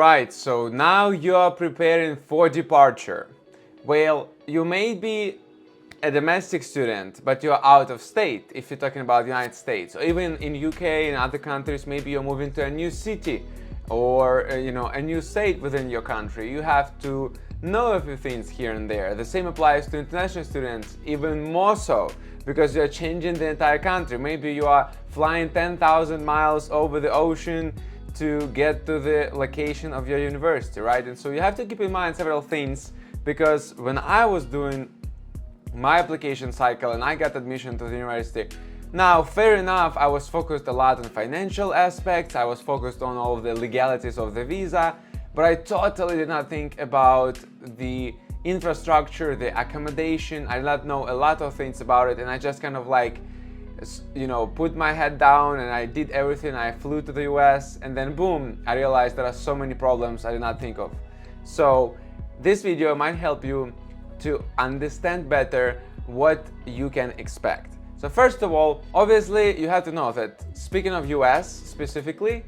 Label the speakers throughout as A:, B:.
A: Alright, so now you are preparing for departure. Well, you may be a domestic student, but you're out of state if you're talking about the United States. Or even in UK and other countries, maybe you're moving to a new city or a new state within your country. You have to know a few things here and there. The same applies to international students, even more so, because you're changing the entire country. Maybe you are flying 10,000 miles over the ocean to get to the location of your university, right? And so you have to keep in mind several things, because when I was doing my application cycle and I got admission to the university, now fair enough, I was focused a lot on financial aspects, I was focused on all of the legalities of the visa, but I totally did not think about the infrastructure, the accommodation. I did not know a lot of things about it, and I just kind of put my head down and I did everything. I flew to the US, and then boom, I realized there are so many problems I did not think of. So this video might help you to understand better what you can expect. So first of all, obviously you have to know that, speaking of US specifically,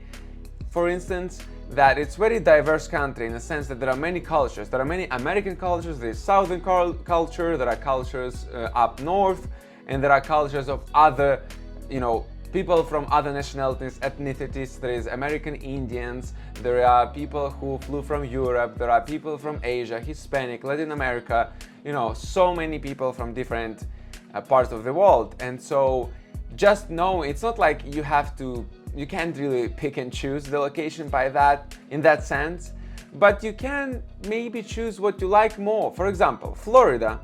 A: for instance, that it's very diverse country in the sense that there are many cultures. There are many American cultures, there's Southern culture, there are cultures up north, and there are cultures of other, people from other nationalities, ethnicities. There is American Indians, there are people who flew from Europe, there are people from Asia, Hispanic, Latin America, so many people from different parts of the world. And so just know, it's not like you can't really pick and choose the location in that sense, but you can maybe choose what you like more. For example, Florida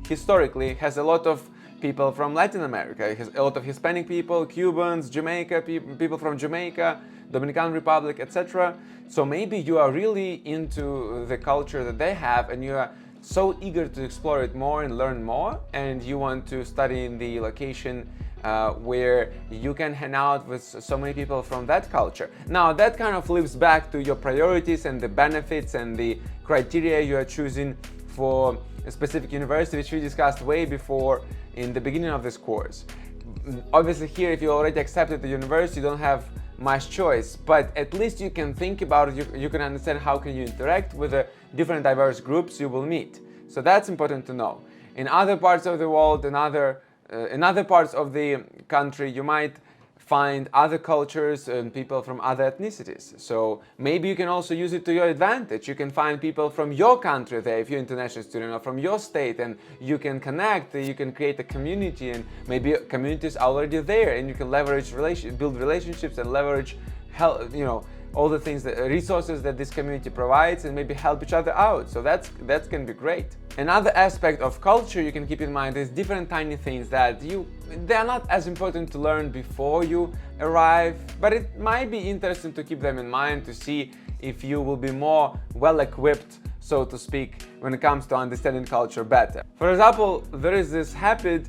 A: historically has a lot of people from Latin America. It has a lot of Hispanic people, Cubans, Jamaica, people from Jamaica, Dominican Republic, etc. So maybe you are really into the culture that they have and you are so eager to explore it more and learn more, and you want to study in the location where you can hang out with so many people from that culture. Now that kind of flips back to your priorities and the benefits and the criteria you are choosing for a specific university, which we discussed way before in the beginning of this course. Obviously here, if you already accepted the university, you don't have much choice, but at least you can think about it, you can understand how can you interact with the different diverse groups you will meet. So that's important to know. In other parts of the world, in other parts of the country, you might find other cultures and people from other ethnicities. So maybe you can also use it to your advantage. You can find people from your country there if you're an international student, or from your state, and you can connect, you can create a community, and maybe communities are already there, and you can build relationships and leverage all the things, resources that this community provides, and maybe help each other out. So that can be great. Another aspect of culture you can keep in mind is different tiny things that they are not as important to learn before you arrive, but it might be interesting to keep them in mind to see if you will be more well equipped, so to speak, when it comes to understanding culture better. For example, there is this habit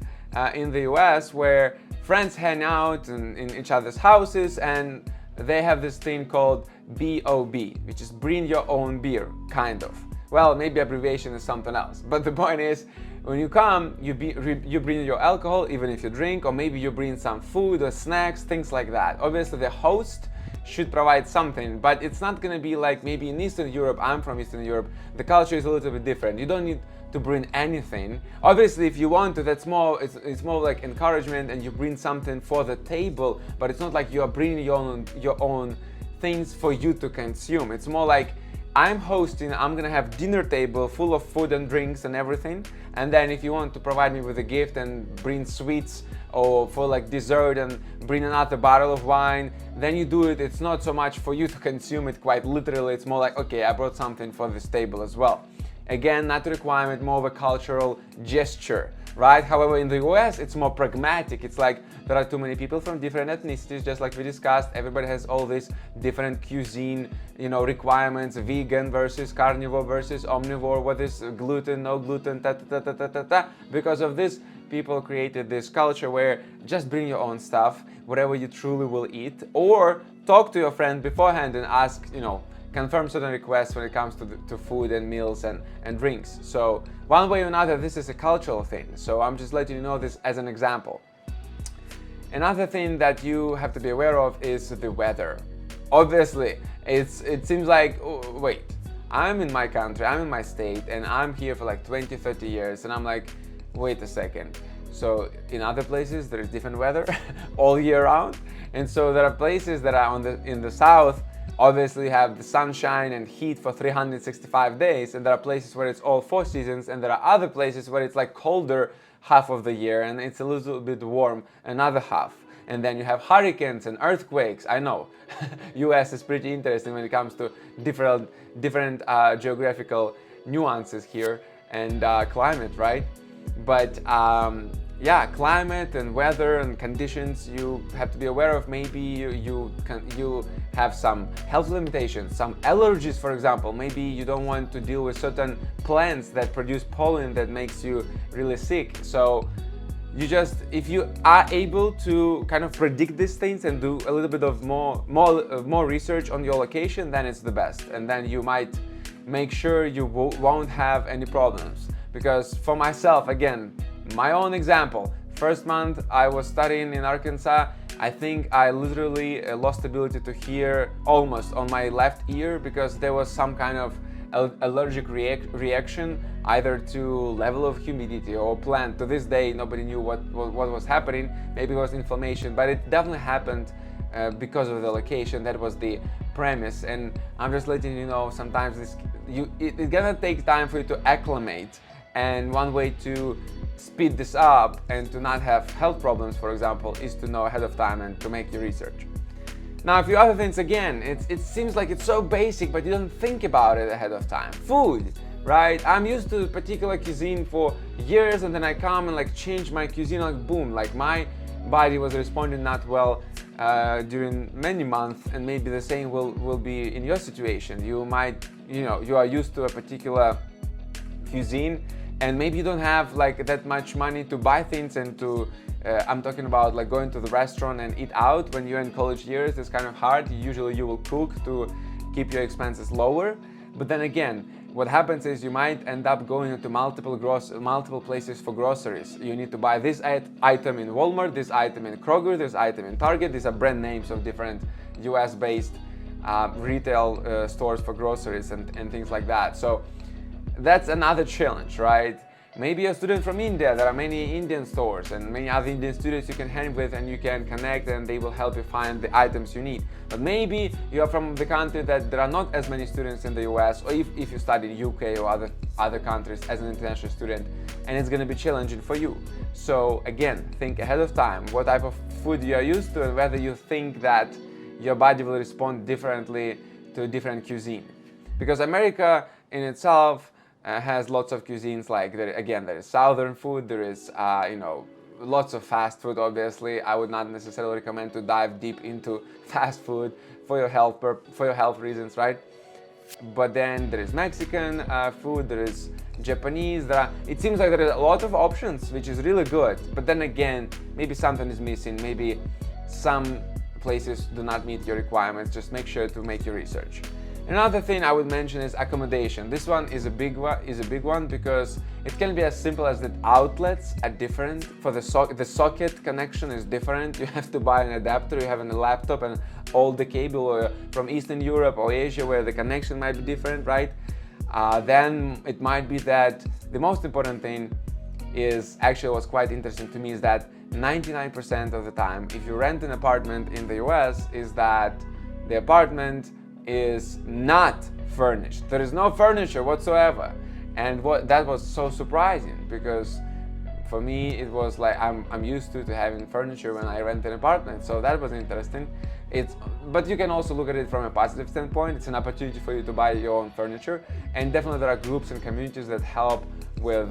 A: in the US where friends hang out in each other's houses, and they have this thing called BOB, which is bring your own beer, kind of. Well, maybe abbreviation is something else, but the point is, when you come, you bring your alcohol, even if you drink, or maybe you bring some food or snacks, things like that. Obviously, the host should provide something, but it's not going to be like maybe in Eastern Europe. I'm from Eastern Europe. The culture is a little bit different. You don't need to bring anything. Obviously, if you want to, it's more like encouragement, and you bring something for the table, but it's not like you are bringing your own things for you to consume. It's more like, I'm hosting, I'm gonna have dinner table full of food and drinks and everything, and then if you want to provide me with a gift and bring sweets, or for like dessert and bring another bottle of wine, then you do it. It's not so much for you to consume it quite literally, it's more like, okay, I brought something for this table as well. Again, not a requirement, more of a cultural gesture, right? However, in the US, it's more pragmatic. It's like there are too many people from different ethnicities, just like we discussed. Everybody has all these different cuisine, requirements, vegan versus carnivore versus omnivore, what is gluten, no gluten, Because of this, people created this culture where just bring your own stuff, whatever you truly will eat, or talk to your friend beforehand and ask, confirm certain requests when it comes to food and meals and drinks. So one way or another, this is a cultural thing. So I'm just letting you know this as an example. Another thing that you have to be aware of is the weather. Obviously, It seems like, oh, wait, I'm in my country, I'm in my state, and I'm here for like 20, 30 years, and I'm like, wait a second. So in other places there is different weather all year round, and so there are places that are in the south obviously have the sunshine and heat for 365 days, and there are places where it's all 4 seasons, and there are other places where it's like colder half of the year and it's a little bit warm another half. And then you have hurricanes and earthquakes. I know, US is pretty interesting when it comes to different geographical nuances here and climate, right? But yeah, climate and weather and conditions you have to be aware of. Maybe you have some health limitations, some allergies, for example. Maybe you don't want to deal with certain plants that produce pollen that makes you really sick. So you just, if you are able to kind of predict these things and do a little bit of more research on your location, then it's the best. And then you might make sure you won't have any problems. Because for myself, again, my own example, first month I was studying in Arkansas, I think I literally lost ability to hear almost on my left ear because there was some kind of allergic reaction either to level of humidity or plant. To this day, nobody knew what was happening. Maybe it was inflammation, but it definitely happened because of the location. That was the premise, and I'm just letting you know sometimes it's gonna take time for you to acclimate, and one way to speed this up and to not have health problems, for example, is to know ahead of time and to make your research. Now, a few other things, again, it seems like it's so basic, but you don't think about it ahead of time. Food, right? I'm used to a particular cuisine for years, and then I come and like change my cuisine, like boom, like my body was responding not well during many months, and maybe the same will be in your situation. You might, you are used to a particular cuisine, and maybe you don't have like that much money to buy things and to I'm talking about like going to the restaurant and eat out. When you're in college years, it's kind of hard. Usually you will cook to keep your expenses lower. But then again, what happens is you might end up going into multiple places for groceries. You need to buy this item in Walmart, this item in Kroger, this item in Target. These are brand names of different US-based retail stores for groceries and things like that. So that's another challenge, right? Maybe you're a student from India. There are many Indian stores and many other Indian students you can hang with, and you can connect, and they will help you find the items you need. But maybe you are from the country that there are not as many students in the US, or if you study in UK or other countries as an international student, and it's going to be challenging for you. So again, think ahead of time what type of food you are used to and whether you think that your body will respond differently to a different cuisine. Because America in itself has lots of cuisines. Like there is southern food, there is lots of fast food. Obviously, I would not necessarily recommend to dive deep into fast food for your health reasons, right? But then there is Mexican food, there is Japanese. It seems like there is a lot of options, which is really good. But then again, maybe something is missing. Maybe some places do not meet your requirements. Just make sure to make your research. Another thing I would mention is accommodation. This one is a big one because it can be as simple as that outlets are different. For the socket connection is different. You have to buy an adapter. You have a laptop and all the cable, or from Eastern Europe or Asia where the connection might be different, right? Then it might be that the most important thing is actually what's quite interesting to me is that 99% of the time, if you rent an apartment in the US, is that the apartment is not furnished. There is no furniture whatsoever, and that was so surprising because for me it was like I'm used to having furniture when I rent an apartment, so that was interesting. But you can also look at it from a positive standpoint. It's an opportunity for you to buy your own furniture, and definitely there are groups and communities that help with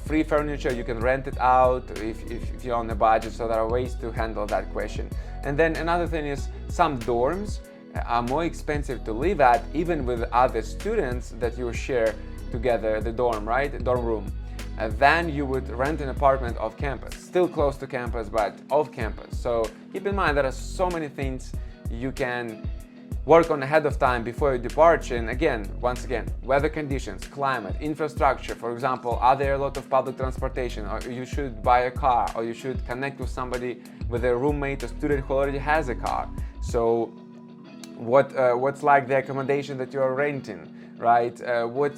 A: free furniture. You can rent it out if you're on a budget, so there are ways to handle that question. And then another thing is some dorms are more expensive to live at, even with other students that you share together, the dorm, right? The dorm room. Then you would rent an apartment off campus, still close to campus, but off campus. So keep in mind there are so many things you can work on ahead of time before your departure. And once again, weather conditions, climate, infrastructure. For example, are there a lot of public transportation, or you should buy a car, or you should connect with somebody, with a roommate, a student who already has a car. So what's like the accommodation that you're renting, right? What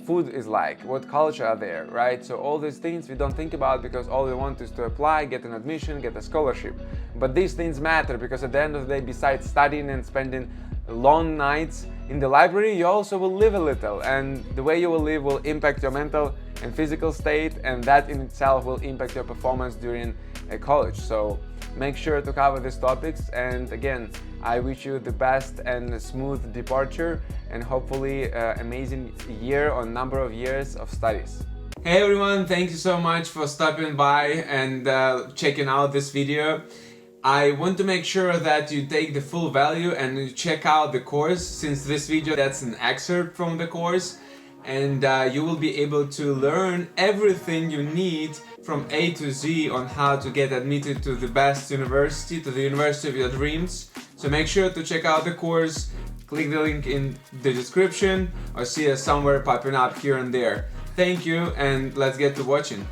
A: food is like, what culture are there, right? So all these things we don't think about because all we want is to apply, get an admission, get a scholarship. But these things matter because at the end of the day, besides studying and spending long nights in the library, you also will live a little, and the way you will live will impact your mental and physical state, and that in itself will impact your performance during college. So make sure to cover these topics, and again, I wish you the best and smooth departure, and hopefully amazing year or number of years of studies. Hey everyone, thank you so much for stopping by and checking out this video. I want to make sure that you take the full value and you check out the course, since this video that's an excerpt from the course, and you will be able to learn everything you need from A to Z on how to get admitted to the best university, to the university of your dreams. So make sure to check out the course, click the link in the description, or see us somewhere popping up here and there. Thank you, and let's get to watching.